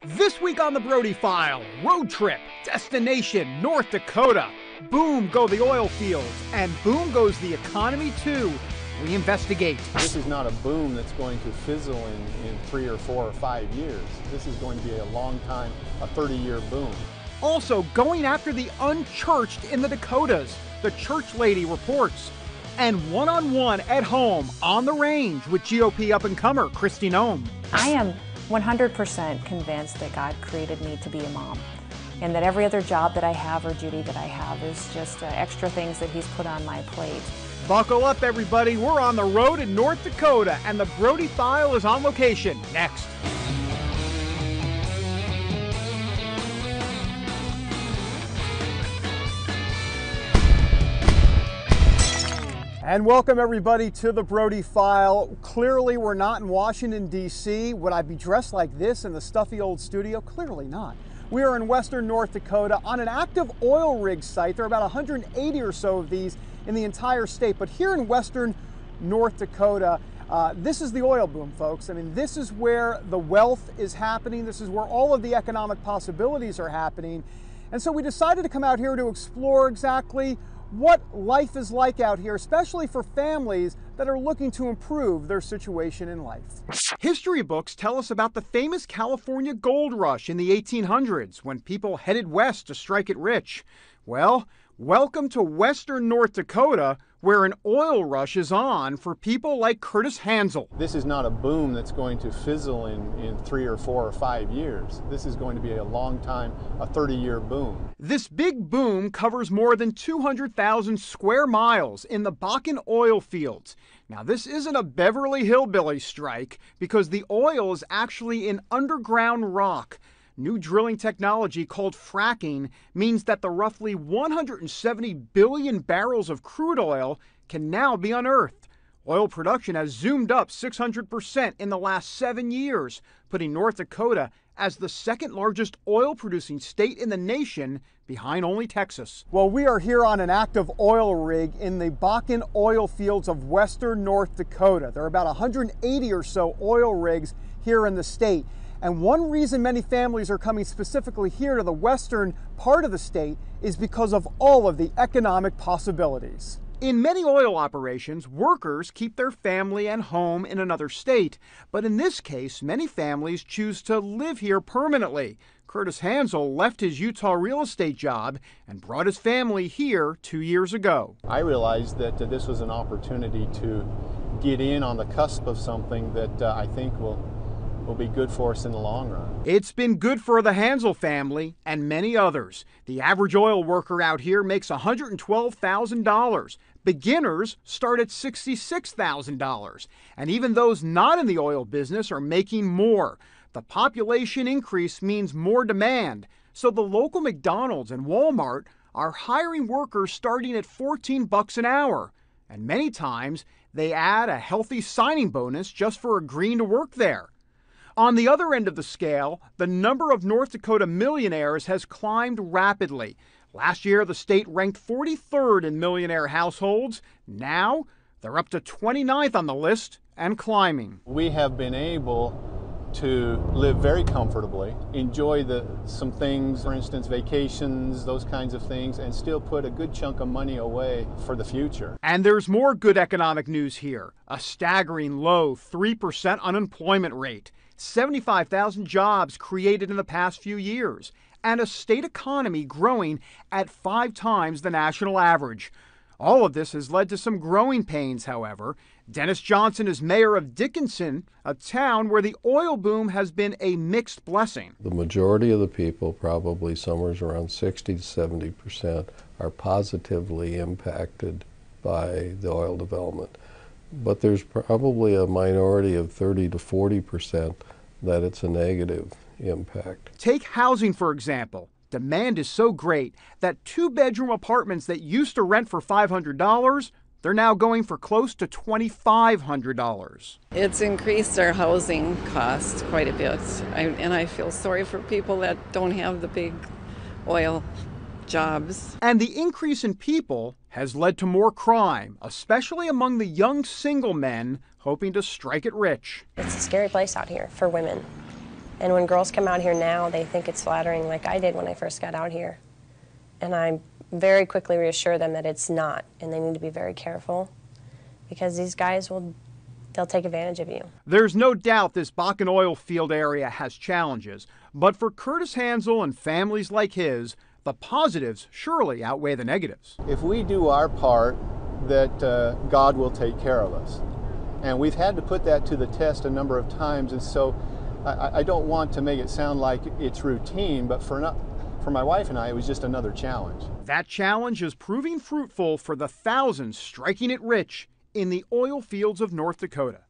This week on the Brody File, road trip, destination, North Dakota. Boom go the oil fields, and boom goes the economy too. We investigate. This is not a boom that's going to fizzle in 3 or 4 or 5 years. This is going to be a long time, a 30-year boom. Also going after the unchurched in the Dakotas. The church lady reports. And one-on-one at home on the range with GOP up-and-comer Kristi Noem. I am 100% convinced that God created me to be a mom, and that every other job that I have or duty that I have is just extra things that He's put on my plate. Buckle up, everybody. We're on the road in North Dakota, and the Brody File is on location. Next. And welcome everybody to the Brody File. Clearly we're not in Washington, D.C. Would I be dressed like this in the stuffy old studio? Clearly not. We are in Western North Dakota on an active oil rig site. There are about 180 or so of these in the entire state. But here in Western North Dakota, this is the oil boom, folks. I mean, this is where the wealth is happening. This is where all of the economic possibilities are happening. And so we decided to come out here to explore exactly what life is like out here, especially for families that are looking to improve their situation in life. History books tell us about the famous California gold rush in the 1800s when people headed west to strike it rich. Well, welcome to Western North Dakota, where an oil rush is on for people like Curtis Hansel. This is not a boom that's going to fizzle in 3 or 4 or 5 years. This is going to be a long time, a 30-year boom. This big boom covers more than 200,000 square miles in the Bakken oil fields. Now, this isn't a Beverly Hillbillies strike because the oil is actually in underground rock. New drilling technology called fracking means that the roughly 170 billion barrels of crude oil can now be unearthed. Oil production has zoomed up 600% in the last 7 years, putting North Dakota as the second largest oil-producing state in the nation, behind only Texas. Well, we are here on an active oil rig in the Bakken oil fields of Western North Dakota. There are about 180 or so oil rigs here in the state. And one reason many families are coming specifically here to the western part of the state is because of all of the economic possibilities. In many oil operations, workers keep their family and home in another state. But in this case, many families choose to live here permanently. Curtis Hansel left his Utah real estate job and brought his family here 2 years ago. I realized that this was an opportunity to get in on the cusp of something that I think will be good for us in the long run. It's been good for the Hansel family and many others. The average oil worker out here makes $112,000. Beginners start at $66,000. And even those not in the oil business are making more. The population increase means more demand. So the local McDonald's and Walmart are hiring workers starting at $14 an hour. And many times they add a healthy signing bonus just for agreeing to work there. On the other end of the scale, the number of North Dakota millionaires has climbed rapidly. Last year, the state ranked 43rd in millionaire households. Now, they're up to 29th on the list and climbing. We have been able to live very comfortably, enjoy some things, for instance, vacations, those kinds of things, and still put a good chunk of money away for the future. And there's more good economic news here. A staggering low 3% unemployment rate. 75,000 jobs created in the past few years, and a state economy growing at 5 times the national average. All of this has led to some growing pains, however. Dennis Johnson is mayor of Dickinson, a town where the oil boom has been a mixed blessing. The majority of the people, probably somewhere around 60 to 70%, are positively impacted by the oil development. But there's probably a minority of 30 to 40% that it's a negative impact. Take housing, for example. Demand is so great that 2-bedroom apartments that used to rent for $500, they're now going for close to $2,500. It's increased our housing cost quite a bit, and I feel sorry for people that don't have the big oil jobs. And the increase in people has led to more crime, especially among the young single men hoping to strike it rich. It's a scary place out here for women. And when girls come out here now, they think it's flattering like I did when I first got out here. And I very quickly reassure them that it's not, and they need to be very careful because these guys they'll take advantage of you. There's no doubt this Bakken oil field area has challenges, but for Curtis Hansel and families like his, the positives surely outweigh the negatives. If we do our part, that God will take care of us. And we've had to put that to the test a number of times, and so I don't want to make it sound like it's routine, but for my wife and I, it was just another challenge. That challenge is proving fruitful for the thousands striking it rich in the oil fields of North Dakota.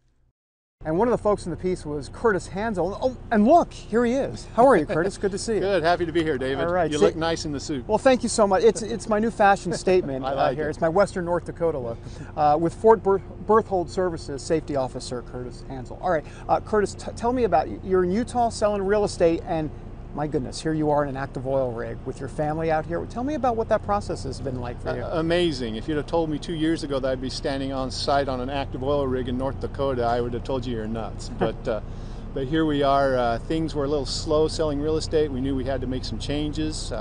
And one of the folks in the piece was Curtis Hansel. Oh, and look, here he is. How are you, Curtis? Good to see you. Good, happy to be here, David. All right. You look nice in the suit. Well, thank you so much. It's my new fashion statement I like here. it. It's my Western North Dakota look. With Fort Berthold Services Safety Officer Curtis Hansel. All right, Curtis, tell me about, you're in Utah selling real estate, and my goodness, here you are in an active oil rig with your family out here. Tell me about what that process has been like for you. Amazing. If you'd have told me 2 years ago that I'd be standing on site on an active oil rig in North Dakota, I would have told you you're nuts. But here we are. Things were a little slow selling real estate. We knew we had to make some changes.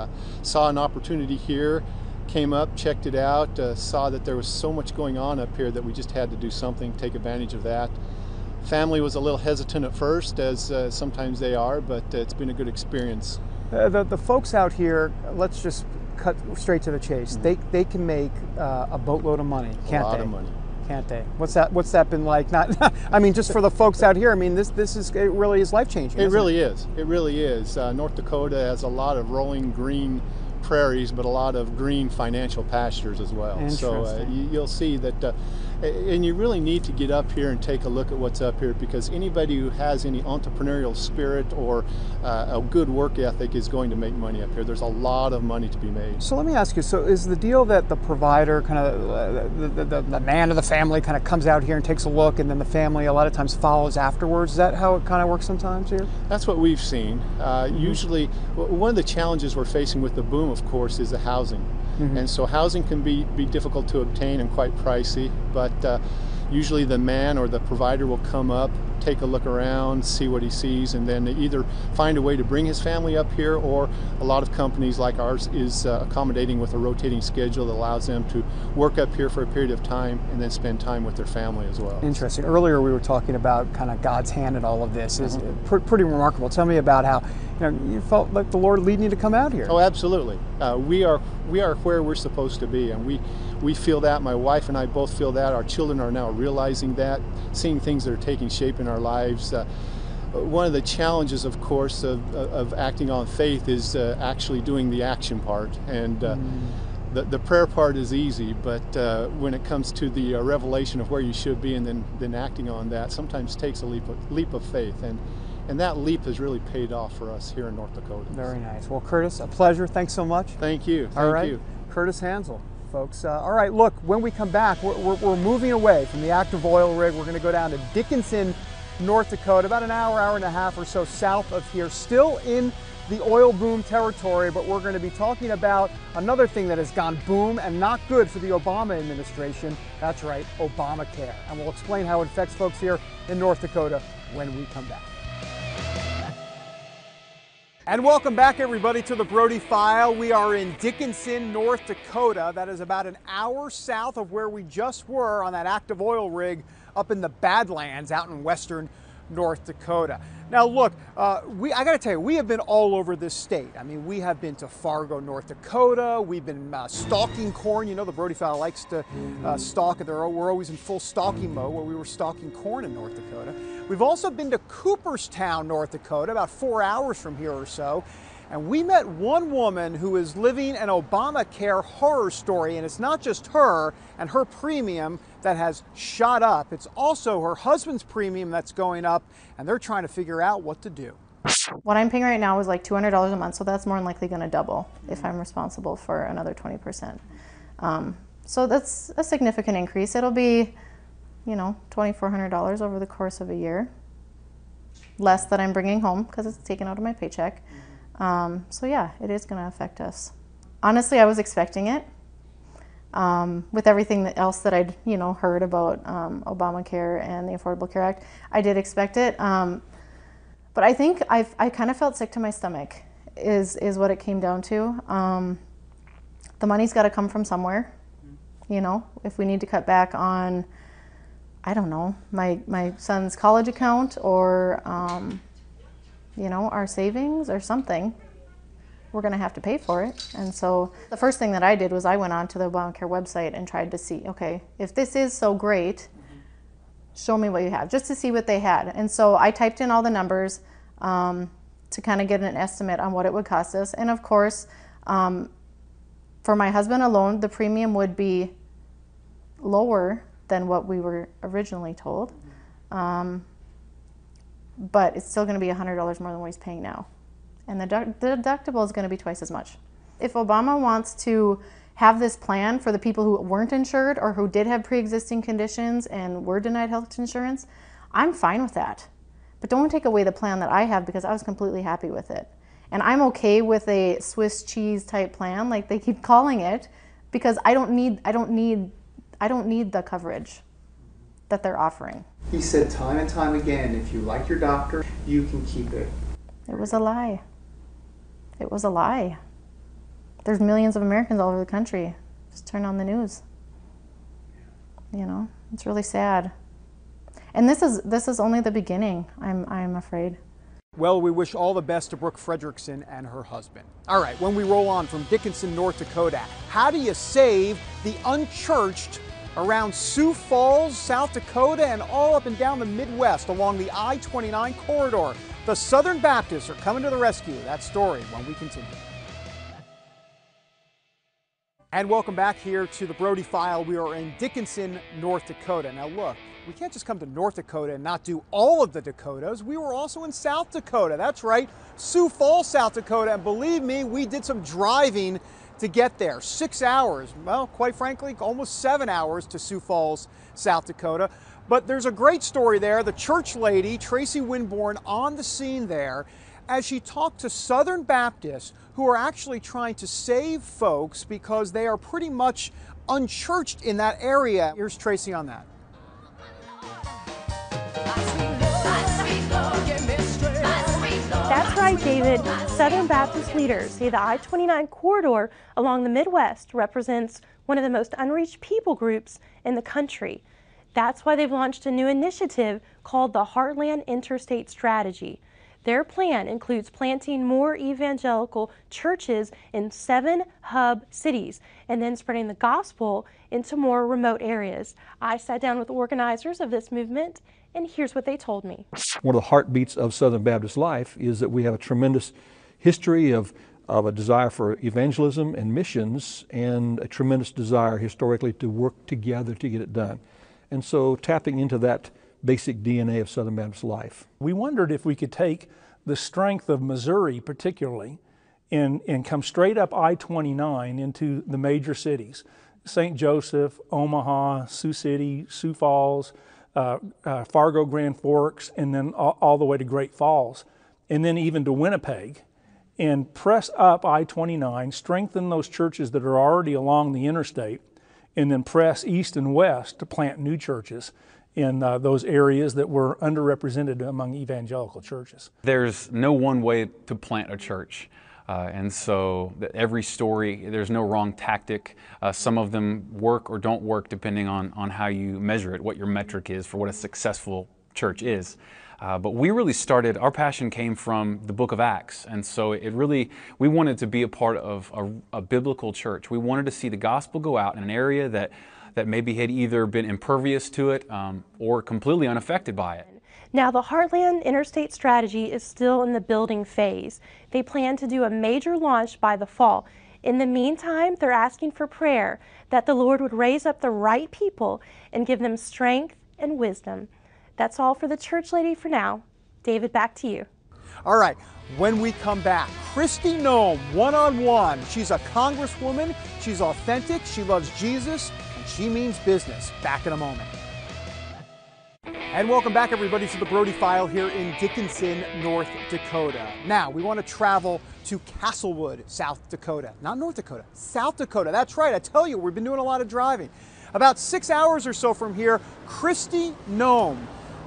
Saw an opportunity here, came up, checked it out, saw that there was so much going on up here that we just had to do something, take advantage of that. Family was a little hesitant at first, as sometimes they are, but it's been a good experience. The folks out here, let's just cut straight to the chase. Mm-hmm. They can make a boatload of money, can't they? A lot of money. Can't they? What's that been like? Not, I mean, just for the folks out here. I mean, it really is life changing. It really is. It really is. North Dakota has a lot of rolling green prairies, but a lot of green financial pastures as well. So you'll see that, and you really need to get up here and take a look at what's up here, because anybody who has any entrepreneurial spirit or a good work ethic is going to make money up here. There's a lot of money to be made. So let me ask you, so is the deal that the provider, kind of the man of the family, kind of comes out here and takes a look, and then the family a lot of times follows afterwards? Is that how it kind of works sometimes here? That's what we've seen. Usually, one of the challenges we're facing with the boom, of course, is the housing. Mm-hmm. And so housing can be difficult to obtain and quite pricey, but usually the man or the provider will come up, take a look around, see what he sees, and then either find a way to bring his family up here, or a lot of companies like ours is accommodating with a rotating schedule that allows them to work up here for a period of time and then spend time with their family as well. Interesting. Earlier we were talking about kind of God's hand in all of this. Is pretty remarkable. Tell me about how you felt like the Lord leading you to come out here. Oh, absolutely. We are where we're supposed to be, and we feel that. My wife and I both feel that. Our children are now realizing that, seeing things that are taking shape in our lives. One of the challenges, of course, of acting on faith is actually doing the action part. And the prayer part is easy, but when it comes to the revelation of where you should be and then acting on that, sometimes takes a leap of faith. And that leap has really paid off for us here in North Dakota. Very nice. Well, Curtis, a pleasure. Thanks so much. Thank you. Thank you. Curtis Hansel, folks. All right, look, when we come back, we're moving away from the active oil rig. We're going to go down to Dickinson, North Dakota, about an hour and a half or so south of here, still in the oil boom territory, but we're going to be talking about another thing that has gone boom and not good for the Obama administration. That's right, Obamacare. And we'll explain how it affects folks here in North Dakota when we come back. And welcome back, everybody, to the Brody File. We are in Dickinson, North Dakota. That is about an hour south of where we just were on that active oil rig up in the Badlands out in western North Dakota. Now look, I gotta tell you, we have been all over this state. I mean, we have been to Fargo, North Dakota. We've been stalking corn. You know, the Brody File likes to stalk. We're always in full stalking mode, where we were stalking corn in North Dakota. We've also been to Cooperstown, North Dakota, about 4 hours from here or so. And we met one woman who is living an Obamacare horror story, and it's not just her and her premium that has shot up. It's also her husband's premium that's going up, and they're trying to figure out what to do. What I'm paying right now is like $200 a month, so that's more than likely going to double if I'm responsible for another 20%. So that's a significant increase. It'll be, $2,400 over the course of a year, less that I'm bringing home because it's taken out of my paycheck. So yeah, it is going to affect us. Honestly, I was expecting it. With everything else that I'd, heard about Obamacare and the Affordable Care Act, I did expect it. But I think I kind of felt sick to my stomach is what it came down to. The money's got to come from somewhere. You know, if we need to cut back on, I don't know, my son's college account or, you know, our savings or something, we're going to have to pay for it. And so the first thing that I did was I went on to the Obamacare website and tried to see, okay, if this is so great, show me what you have, just to see what they had. And so I typed in all the numbers to kind of get an estimate on what it would cost us. And of course, for my husband alone, the premium would be lower than what we were originally told. But it's still going to be $100 more than what he's paying now. And the deductible is going to be twice as much. If Obama wants to have this plan for the people who weren't insured or who did have pre-existing conditions and were denied health insurance, I'm fine with that. But don't take away the plan that I have, because I was completely happy with it. And I'm okay with a Swiss cheese type plan, like they keep calling it, because I don't need the coverage that they're offering. He said time and time again, if you like your doctor, you can keep it. It was a lie. It was a lie. There's millions of Americans all over the country. Just turn on the news. You know, it's really sad. And this is only the beginning, I'm afraid. Well, we wish all the best to Brooke Fredrickson and her husband. All right, when we roll on from Dickinson, North Dakota, how do you save the unchurched around Sioux Falls, South Dakota, and all up and down the Midwest along the I-29 corridor? The Southern Baptists are coming to the rescue. That story when we continue. And welcome back here to the Brody File. We are in Dickinson, North Dakota. Now look, we can't just come to North Dakota and not do all of the Dakotas. We were also in South Dakota. That's right, Sioux Falls, South Dakota. And believe me, we did some driving to get there. 6 hours, well, quite frankly, almost 7 hours to Sioux Falls, South Dakota. But there's a great story there. The church lady, Tracy Winborn, on the scene there as she talked to Southern Baptists who are actually trying to save folks because they are pretty much unchurched in that area. Here's Tracy on that. That's right, David. Southern Baptist leaders say the I-29 corridor along the Midwest represents one of the most unreached people groups in the country. That's why they've launched a new initiative called the Heartland Interstate Strategy. Their plan includes planting more evangelical churches in 7 hub cities and then spreading the gospel into more remote areas. I sat down with organizers of this movement, and here's what they told me. One of the heartbeats of Southern Baptist life is that we have a tremendous history of a desire for evangelism and missions, and a tremendous desire historically to work together to get it done. And so tapping into that basic DNA of Southern Baptist life. We wondered if we could take the strength of Missouri particularly and come straight up I-29 into the major cities, St. Joseph, Omaha, Sioux City, Sioux Falls, Fargo, Grand Forks, and then all the way to Great Falls, and then even to Winnipeg, and press up I-29, strengthen those churches that are already along the interstate, and then press east and west to plant new churches in those areas that were underrepresented among evangelical churches. There's no one way to plant a church. And so every story, there's no wrong tactic. Some of them work or don't work depending on how you measure it, what your metric is for what a successful church is. But we really started, our passion came from the book of Acts. And so we wanted to be a part of a biblical church. We wanted to see the gospel go out in an area that maybe had either been impervious to it or completely unaffected by it. Now, the Heartland Interstate Strategy is still in the building phase. They plan to do a major launch by the fall. In the meantime, they're asking for prayer that the Lord would raise up the right people and give them strength and wisdom. That's all for the church lady for now. David, back to you. All right, when we come back, Kristi Noem, one-on-one. She's a congresswoman, she's authentic, she loves Jesus, and she means business. Back in a moment. And welcome back, everybody, to the Brody File here in Dickinson, North Dakota. Now, we want to travel to Castlewood, South Dakota. Not North Dakota, South Dakota. That's right, I tell you, we've been doing a lot of driving. About 6 hours or so from here, Kristi Noem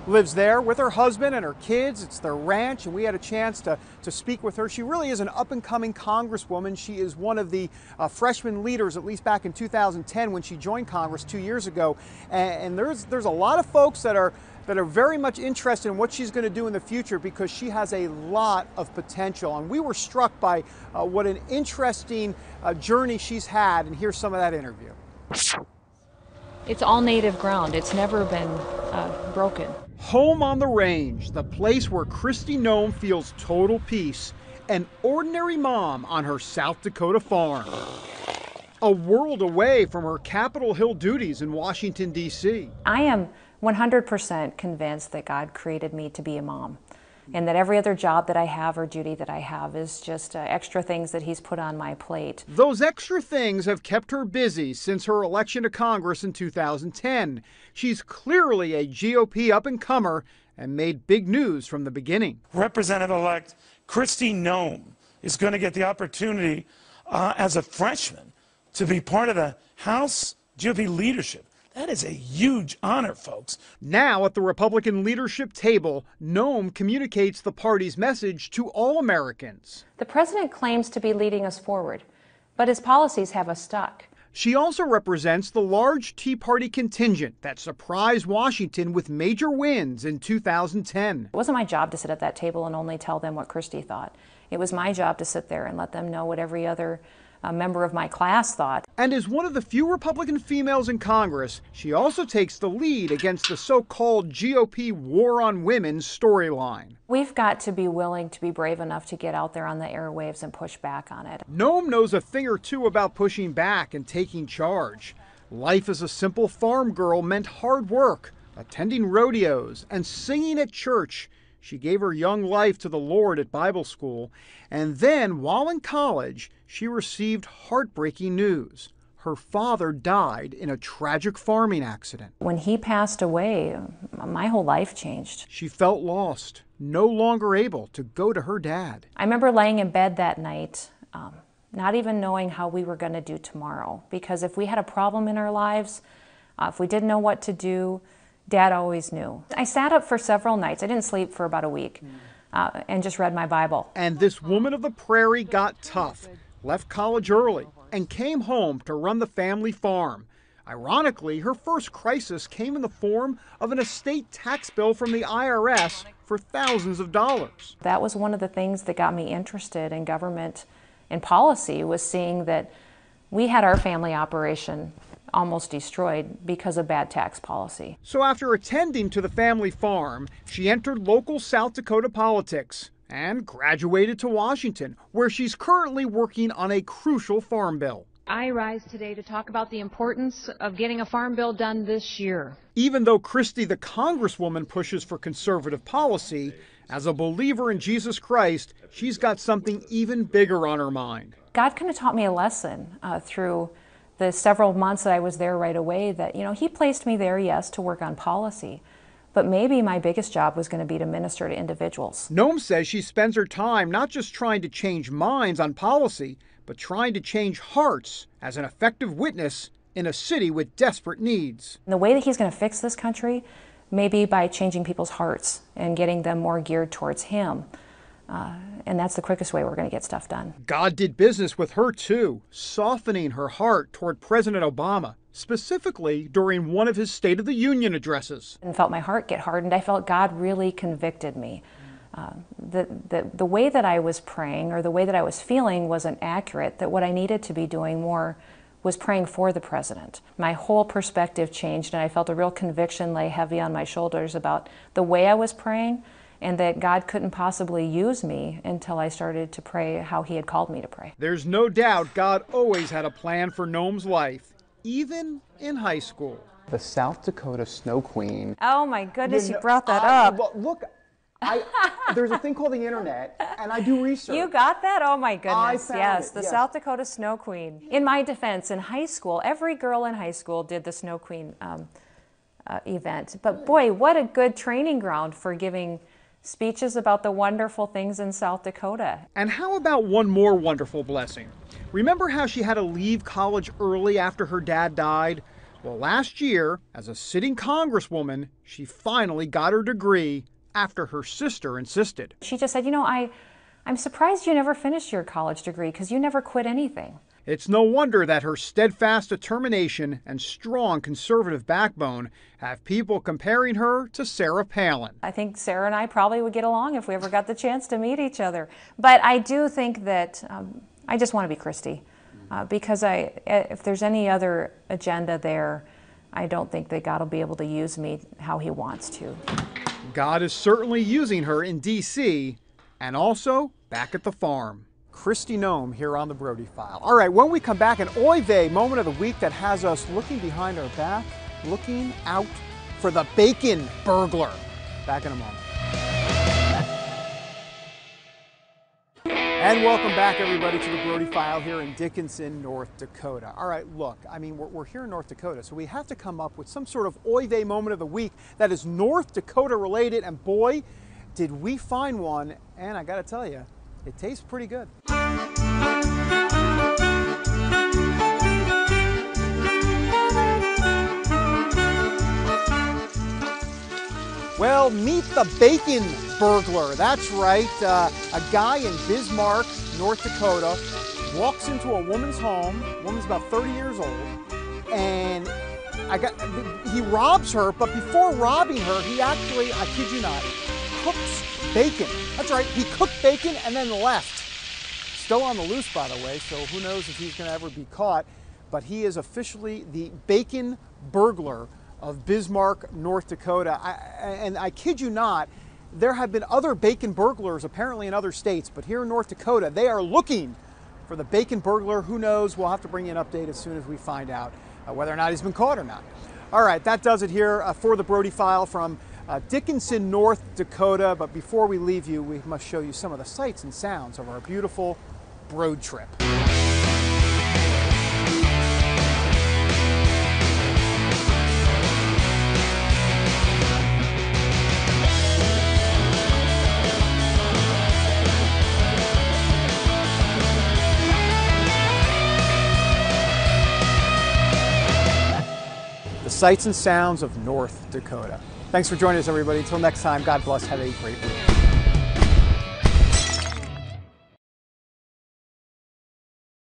lives there with her husband and her kids. It's their ranch, and we had a chance to speak with her. She really is an up-and-coming congresswoman. She is one of the freshman leaders, at least back in 2010 when she joined Congress 2 years ago. And there's a lot of folks that are very much interested in what she's going to do in the future because she has a lot of potential. And we were struck by what an interesting journey she's had. And here's some of that interview. It's all native ground. It's never been broken. Home on the range, the place where Kristi Noem feels total peace. An ordinary mom on her South Dakota farm. A world away from her Capitol Hill duties in Washington, D.C. I am 100% convinced that God created me to be a mom, and that every other job that I have or duty that I have is just extra things that He's put on my plate. Those extra things have kept her busy since her election to Congress in 2010. She's clearly a GOP up-and-comer and made big news from the beginning. Representative-elect Kristi Noem is going to get the opportunity as a freshman to be part of the House GOP leadership. That is a huge honor, folks. Now at the Republican leadership table, Noem communicates the party's message to all Americans. The president claims to be leading us forward, but his policies have us stuck. She also represents the large Tea Party contingent that surprised Washington with major wins in 2010. It wasn't my job to sit at that table and only tell them what Kristi thought. It was my job to sit there and let them know what every other member of my class thought. And as one of the few Republican females in Congress, she also takes the lead against the so-called GOP war on women storyline. We've got to be willing to be brave enough to get out there on the airwaves and push back on it. Noem knows a thing or two about pushing back and taking charge. Life as a simple farm girl meant hard work, attending rodeos, and singing at church. She gave her young life to the Lord at Bible school, and then, while in college, she received heartbreaking news. Her father died in a tragic farming accident. When he passed away, my whole life changed. She felt lost, no longer able to go to her dad. I remember laying in bed that night, not even knowing how we were going to do tomorrow, because if we had a problem in our lives, if we didn't know what to do, Dad always knew. I sat up for several nights. I didn't sleep for about a week and just read my Bible. And this woman of the prairie got tough, left college early, and came home to run the family farm. Ironically, her first crisis came in the form of an estate tax bill from the IRS for thousands of dollars. That was one of the things that got me interested in government and policy, was seeing that we had our family operation almost destroyed because of bad tax policy. So after attending to the family farm, she entered local South Dakota politics and graduated to Washington, where she's currently working on a crucial farm bill. I rise today to talk about the importance of getting a farm bill done this year. Even though Kristi, the congresswoman, pushes for conservative policy, as a believer in Jesus Christ, she's got something even bigger on her mind. God kind of taught me a lesson through the several months that I was there right away that, He placed me there, yes, to work on policy, but maybe my biggest job was going to be to minister to individuals. Noem says she spends her time not just trying to change minds on policy, but trying to change hearts as an effective witness in a city with desperate needs. And the way that He's going to fix this country may be by changing people's hearts and getting them more geared towards Him. And that's the quickest way we're going to get stuff done. God did business with her too, softening her heart toward President Obama, specifically during one of his State of the Union addresses. And felt my heart get hardened. I felt God really convicted me. The way that I was praying or the way that I was feeling wasn't accurate, that what I needed to be doing more was praying for the president. My whole perspective changed, and I felt a real conviction lay heavy on my shoulders about the way I was praying, and that God couldn't possibly use me until I started to pray how He had called me to pray. There's no doubt God always had a plan for Noem's life, even in high school. The South Dakota Snow Queen. Oh my goodness, you brought that up. Well, look, there's a thing called the internet, and I do research. You got that? Oh my goodness, yes. The yes. South Dakota Snow Queen. In my defense, in high school, every girl in high school did the Snow Queen event. But boy, what a good training ground for giving speeches about the wonderful things in South Dakota. And how about one more wonderful blessing? Remember how she had to leave college early after her dad died? Well, last year, as a sitting congresswoman, she finally got her degree after her sister insisted. She just said, you know, I'm surprised you never finished your college degree because you never quit anything. It's no wonder that her steadfast determination and strong conservative backbone have people comparing her to Sarah Palin. I think Sarah and I probably would get along if we ever got the chance to meet each other. But I do think that I just want to be Kristi because if there's any other agenda there, I don't think that God will be able to use me how He wants to. God is certainly using her in D.C. and also back at the farm. Kristi Noem here on the Brody File. All right, when we come back, an oy vey moment of the week that has us looking behind our back, looking out for the bacon burglar. Back in a moment. And welcome back, everybody, to the Brody File here in Dickinson, North Dakota. All right, look, I mean, we're here in North Dakota, so we have to come up with some sort of oy vey moment of the week that is North Dakota related, and boy, did we find one, and I gotta tell you, it tastes pretty good. Well, meet the bacon burglar. That's right. A guy in Bismarck, North Dakota, walks into a woman's home. Woman's about 30 years old, and he robs her. But before robbing her, he actually, I kid you not, cooks bacon. That's right. He cooked bacon and then left. Still on the loose, by the way, so who knows if he's going to ever be caught. But he is officially the bacon burglar of Bismarck, North Dakota. And I kid you not, there have been other bacon burglars apparently in other states, but here in North Dakota, they are looking for the bacon burglar. Who knows? We'll have to bring you an update as soon as we find out whether or not he's been caught or not. All right, that does it here for the Brody File from Dickinson, North Dakota. But before we leave you, we must show you some of the sights and sounds of our beautiful road trip. The sights and sounds of North Dakota. Thanks for joining us, everybody. Until next time, God bless. Have a great week.